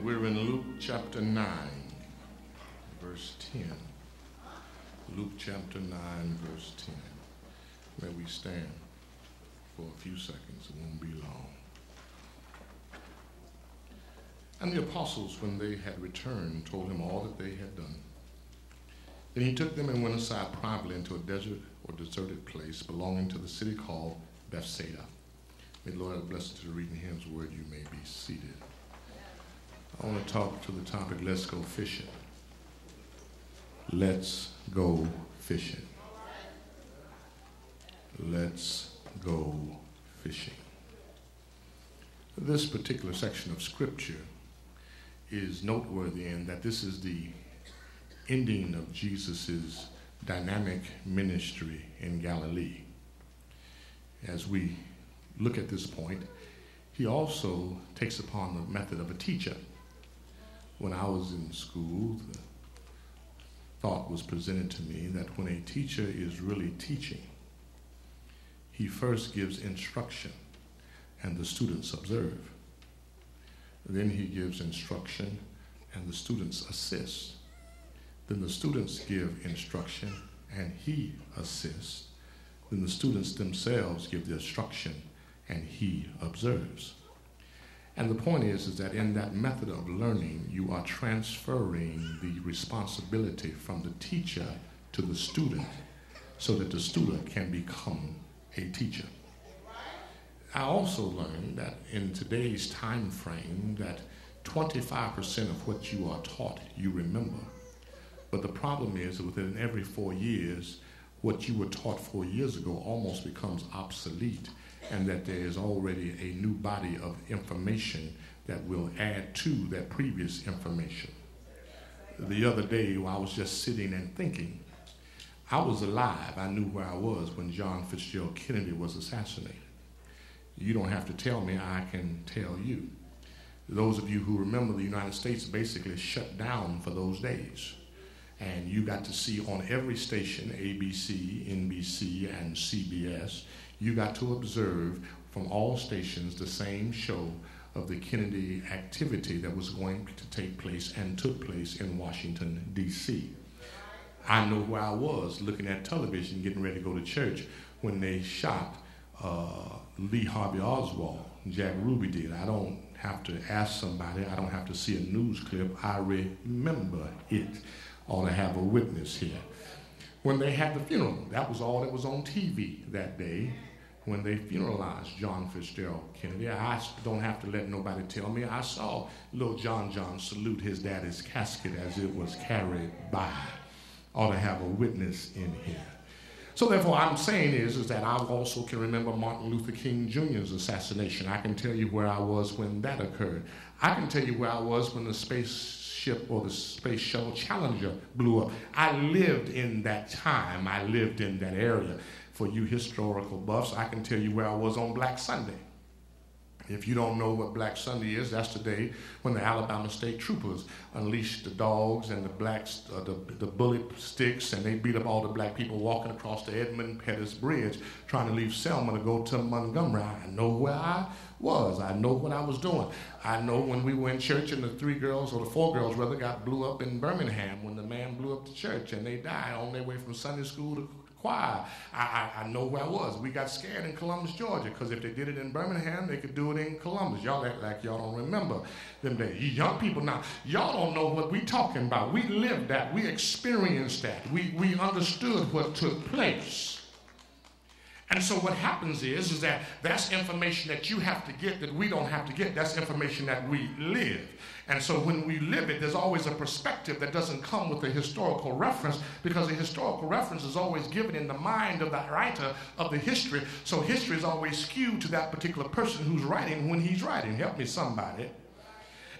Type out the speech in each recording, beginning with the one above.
We're in Luke chapter 9, verse 10. Luke chapter 9, verse 10. May we stand for a few seconds. It won't be long. And the apostles, when they had returned, told him all that they had done. Then he took them and went aside privately into a desert or deserted place belonging to the city called Bethsaida. May the Lord have blessed to the reading of his word. You may be seated. I want to talk to the topic, let's go fishing. Let's go fishing. Let's go fishing. This particular section of scripture is noteworthy in that this is the ending of Jesus' dynamic ministry in Galilee. As we look at this point, he also takes upon the method of a teacher. When I was in school, the thought was presented to me that when a teacher is really teaching, he first gives instruction and the students observe. Then he gives instruction and the students assist. Then the students give instruction and he assists. Then the students themselves give the instruction and he observes. And the point is that in that method of learning, you are transferring the responsibility from the teacher to the student so that the student can become a teacher. I also learned that in today's time frame that 25% of what you are taught you remember. But the problem is that within every 4 years, what you were taught 4 years ago almost becomes obsolete, and that there is already a new body of information that will add to that previous information. The other day, while I was just sitting and thinking, I was alive. I knew where I was when John Fitzgerald Kennedy was assassinated. You don't have to tell me, I can tell you. Those of you who remember, the United States basically shut down for those days. And you got to see on every station, ABC, NBC, and CBS, you got to observe from all stations the same show of the Kennedy activity that was going to take place and took place in Washington, D.C. I know where I was looking at television, getting ready to go to church when they shot Lee Harvey Oswald. Jack Ruby did. I don't have to ask somebody. I don't have to see a news clip. I remember it. Ought to have a witness here. When they had the funeral, that was all that was on TV that day. When they funeralized John Fitzgerald Kennedy, I don't have to let nobody tell me. I saw little John salute his daddy's casket as it was carried by. Ought to have a witness in here. So therefore, I'm saying is that I also can remember Martin Luther King Jr.'s assassination. I can tell you where I was when that occurred. I can tell you where I was when the spaceship or the Space Shuttle Challenger blew up. I lived in that time. I lived in that area. For you historical buffs, I can tell you where I was on Black Sunday. If you don't know what Black Sunday is, that's the day when the Alabama State Troopers unleashed the dogs and the bullet sticks, and they beat up all the black people walking across the Edmund Pettus Bridge trying to leave Selma to go to Montgomery. I know where I was. I know what I was doing. I know when we were in church and the 4 girls rather got blew up in Birmingham when the man blew up the church and they died on their way from Sunday school to choir. I know where I was. We got scared in Columbus, Georgia, because if they did it in Birmingham, they could do it in Columbus. Y'all act like y'all don't remember them days. You young people now, y'all don't know what we talking about. We lived that. We experienced that. We understood what took place. And so what happens is that that's information that you have to get that we don't have to get. That's information that we live. And so when we live it, there's always a perspective that doesn't come with a historical reference, because the historical reference is always given in the mind of the writer of the history. So history is always skewed to that particular person who's writing when he's writing. Help me, somebody.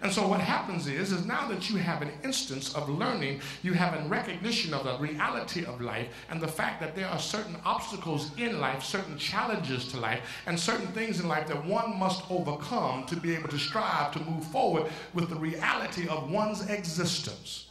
And so what happens is now that you have an instance of learning, you have a recognition of the reality of life and the fact that there are certain obstacles in life, certain challenges to life, and certain things in life that one must overcome to be able to strive to move forward with the reality of one's existence.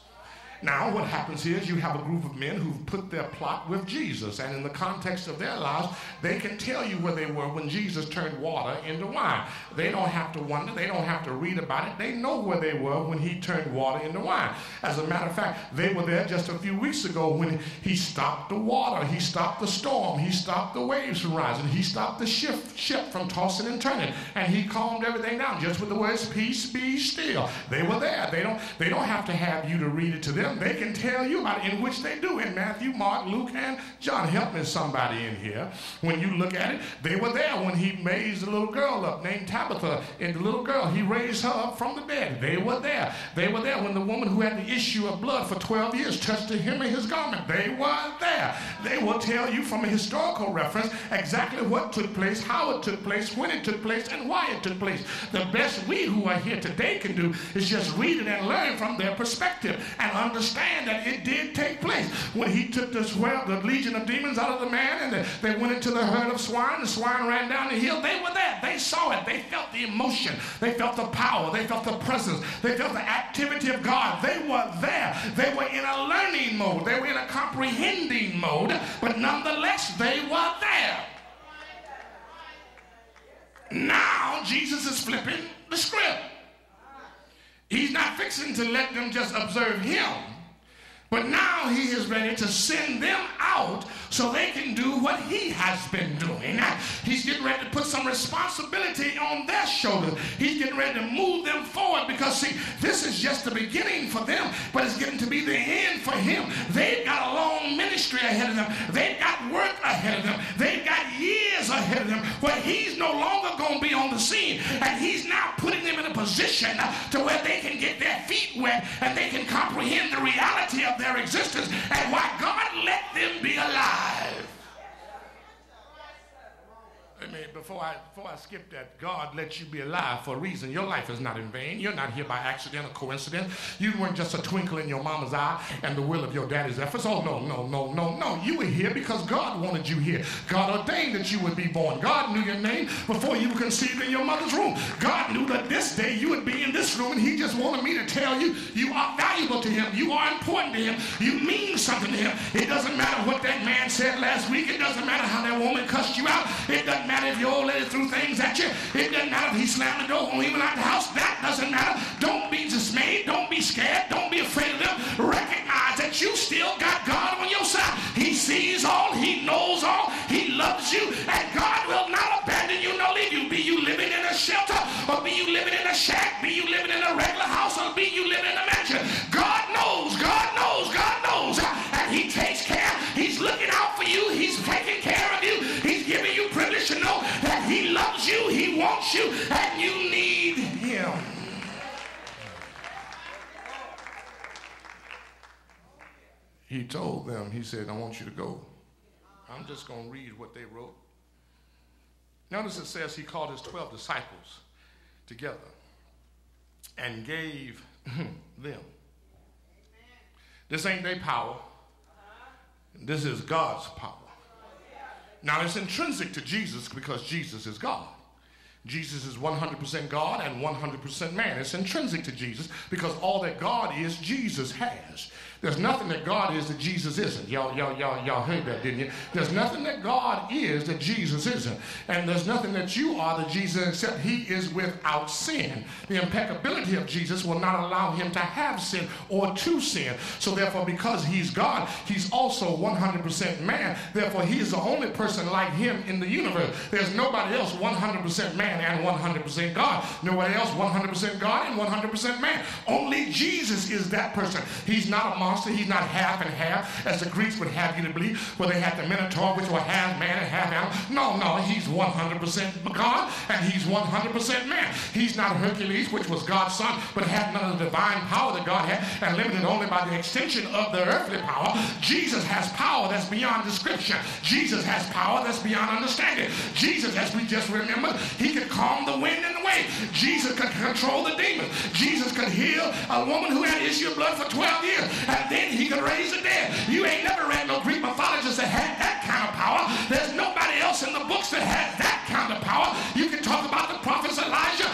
Now, what happens here is you have a group of men who've put their plot with Jesus, and in the context of their lives, they can tell you where they were when Jesus turned water into wine. They don't have to wonder. They don't have to read about it. They know where they were when he turned water into wine. As a matter of fact, they were there just a few weeks ago when he stopped the water. He stopped the storm. He stopped the waves from rising. He stopped the ship from tossing and turning, and he calmed everything down just with the words, "Peace, be still." They were there. They don't have to have you to read it to them. They can tell you about it, in which they do in Matthew, Mark, Luke, and John. Help me, somebody in here. When you look at it, they were there when he raised a little girl up named Tabitha, and the little girl, he raised her up from the dead. They were there. They were there when the woman who had the issue of blood for 12 years touched the hem of his garment. They were there. They will tell you from a historical reference exactly what took place, how it took place, when it took place, and why it took place. The best we who are here today can do is just read it and learn from their perspective and understand that it did take place. When he took the legion of demons out of the man and they went into the herd of swine, the swine ran down the hill, they were there. They saw it. They felt the emotion. They felt the power. They felt the presence. They felt the activity of God. They were there. They were in a learning mode. They were in a comprehending mode, but nonetheless, they were there. Now, Jesus is flipping the script. He's not fixing to let them just observe him, but now he is ready to send them out so they can do what he has been doing. He's getting ready to put some responsibility on their shoulders. He's getting ready to move them forward because, see, this is just the beginning for them, but it's getting to be the end for him. They've got a long ministry ahead of them. They've got work ahead of them. They've got years ahead of them where he's no longer going to be on the scene, and he's now putting them in a position to where they can get their feet wet and they can comprehend the reality of their existence and why God let them be alive. Before I skip that, God let you be alive for a reason. Your life is not in vain. You're not here by accident or coincidence. You weren't just a twinkle in your mama's eye and the will of your daddy's efforts. Oh, no. You were here because God wanted you here. God ordained that you would be born. God knew your name before you were conceived in your mother's womb. God knew that this day you would be in this room, and he just wanted me to tell you, you are valuable to him. You are important to him. You mean something to him. It doesn't matter what that man said last week. It doesn't matter how that woman cussed you out. It doesn't matter if your old lady threw things at you. It doesn't matter if he slammed the door when he went out the house. That doesn't matter. Don't be dismayed. Don't be scared. Don't be afraid of them. Recognize that you still got God on your side. He sees all. He knows all. He loves you. And God will not abandon you nor leave you. Be you living in a shelter, or be you living in a shack, be you living in a regular house, or be you living in a mansion. God knows. God knows. God knows. And he takes care. He's looking out for you. He's taking care of you. He's giving you privilege to know that he loves you, he wants you, and you need him. He told them, he said, I want you to go. I'm just going to read what they wrote. Notice it says he called his 12 disciples together and gave them. This ain't their power. This is God's power. Now, it's intrinsic to Jesus because Jesus is God. Jesus is 100% God and 100% man. It's intrinsic to Jesus because all that God is, Jesus has. There's nothing that God is that Jesus isn't. Y'all heard that, didn't you? There's nothing that God is that Jesus isn't. And there's nothing that you are that Jesus, except he is without sin. The impeccability of Jesus will not allow him to have sin or to sin. So therefore, because he's God, he's also 100% man. Therefore, he is the only person like him in the universe. There's nobody else 100% man and 100% God. Nobody else 100% God and 100% man. Only Jesus is that person. He's not a monster. He's not half and half, as the Greeks would have you to believe, where they had the Minotaur, which were half man and half animal. No, he's 100% God and he's 100% man. He's not Hercules, which was God's son, but had none of the divine power that God had and limited only by the extension of the earthly power. Jesus has power that's beyond description. Jesus has power that's beyond understanding. Jesus, as we just remembered, he could calm the wind and the wave. Jesus could control the demons. Jesus could heal a woman who had an issue of blood for 12 years, and then he could raise the dead. You ain't never read no Greek mythologist that had that kind of power. There's nobody else in the books that has that kind of power. You can talk about the prophets Elijah,